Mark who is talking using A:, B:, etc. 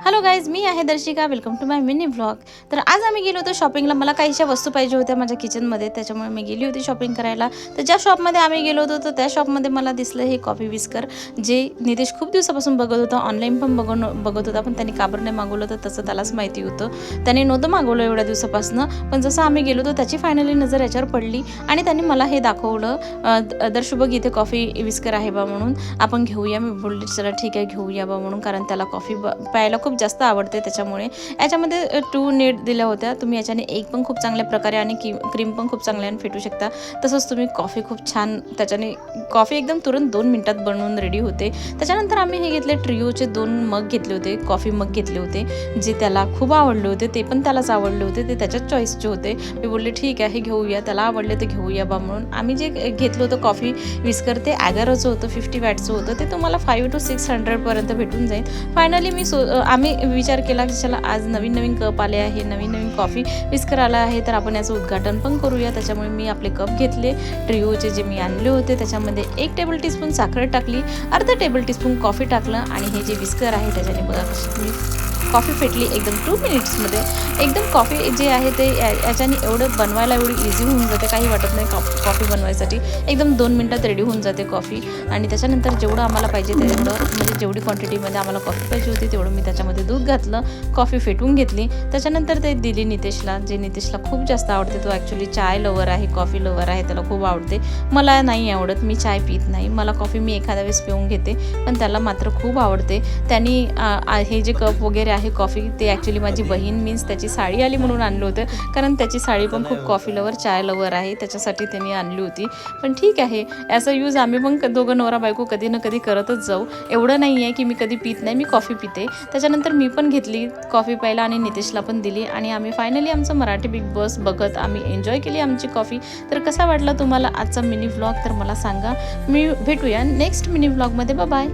A: Hello guys, मी आहे Darshika. Welcome to my mini vlog. तर आज आम्ही गेलो होतो शॉपिंगला. मला काहीशा वस्तू पाहिजे होत्या माझ्या किचनमध्ये, त्याच्यामुळे मी गेली होती शॉपिंग करायला. तर ज्या शॉपमध्ये आम्ही गेलो होतो तर त्या शॉपमध्ये मला दिसलं हे कॉफी विस्कर, जे नितेश खूप दिवसापासून बघत होता. ऑनलाईन पण बघत होता, पण त्यांनी का बरं नाही मागवलं तर तसं त्यालाच माहिती होतं. त्याने नव्हतं मागवलं एवढ्या दिवसापासून, पण जसं आम्ही गेलो होतो त्याची फायनली नजर याच्यावर पडली आणि त्यांनी मला हे दाखवलं. दर्शू बघ, इथे कॉफी विस्कर आहे बा म्हणून, आपण घेऊया. मी बोलली चला ठीक आहे घेऊया बा म्हणून, कारण त्याला कॉफी प्यायला खूप जास्त आवडते. त्याच्यामुळे याच्यामध्ये 2 नेट दिल्या होत्या. तुम्ही याच्याने एक पण खूप चांगल्या प्रकारे आणि क्रीम पण खूप चांगल्याने फेटू शकता. तसंच तुम्ही कॉफी खूप छान, त्याच्याने कॉफी एकदम तुरंत 2 मिनिटात बनवून रेडी होते. त्याच्यानंतर आम्ही हे घेतले, ट्रिओचे 2 मग घेतले होते, कॉफी मग घेतले होते, जे त्याला खूप आवडले होते. ते पण त्यालाच आवडले होते, ते त्याच्याच चॉईसचे होते. मी बोलले ठीक आहे घेऊया, त्याला आवडले तर घेऊया बा म्हणून. आम्ही जे घेतलं होतं कॉफी विस्कर ते ॲगारोचं होतं, 50 वॅटचं होतं. ते तुम्हाला 500 to 600 पर्यंत भेटून जाईल. फायनली आम्ही विचार केला की चला आज नवीन कप आले आहे, नवीन कॉफी विस्कर आला आहे, तर आपण याचं उद्घाटन पण करूया. त्याच्यामुळे मी आपले कप घेतले ट्रिओचे जे मी आणले होते. त्याच्यामध्ये 1 टेबल टीस्पून साखर टाकली, अर्धा टेबल टीस्पून कॉफी टाकलं आणि हे जे विस्कर आहे त्याच्याने बघा कशी तुम्ही कॉफी फेटली एकदम 2 मिनिट्समध्ये. एकदम कॉफी जे आहे ते याच्याने एवढं बनवायला एवढी इझी होऊन जाते, काही वाटत नाही. कॉफी बनवायसाठी एकदम 2 मिनिटात रेडी होऊन जाते कॉफी. आणि त्याच्यानंतर जेवढं आम्हाला पाहिजे तेवढं, म्हणजे जेवढी क्वांटिटीमध्ये आम्हाला कॉफी पाहिजे होती तेवढं मी त्याच्यामध्ये दूध घातलं, कॉफी फेटून घेतली. त्याच्यानंतर ते दिली नितेशला, जे नितेशला खूप जास्त आवडते. तो ॲक्च्युली चाय लवर आहे, कॉफी लवर आहे, त्याला खूप आवडते. मला नाही आवडत, मी चाय पित नाही. मला कॉफी मी एखाद्या वेळेस पिऊन घेते, पण त्याला मात्र खूप आवडते. त्यांनी हे जे कप वगैरे आहे कॉफी, ते ॲक्च्युली माझी बहीण मीन्स त्याची साडी आली म्हणून आणलं होतं, कारण त्याची साडी पण खूप कॉफी लवर चाय लवर आहे, त्याच्यासाठी त्यांनी आणली होती. पण ठीक आहे, याचा यूज आम्ही पण दोघं नवरा बायको कधी ना कधी करतच जाऊ. एवढं नाही आहे की मी कधी पित नाही, मी कॉफी पिते. त्याच्यानंतर मी पण घेतली कॉफी प्यायला आणि नितेशला पण दिली आणि आम्ही फायनली आमचं मराठी बिग बॉस बघत आम्ही एन्जॉय केली आमची कॉफी. तर कसा वाटला तुम्हाला आजचा मिनी व्लॉग तर मला सांगा. मी भेटूया नेक्स्ट मिनी व्लॉगमध्ये. बाय.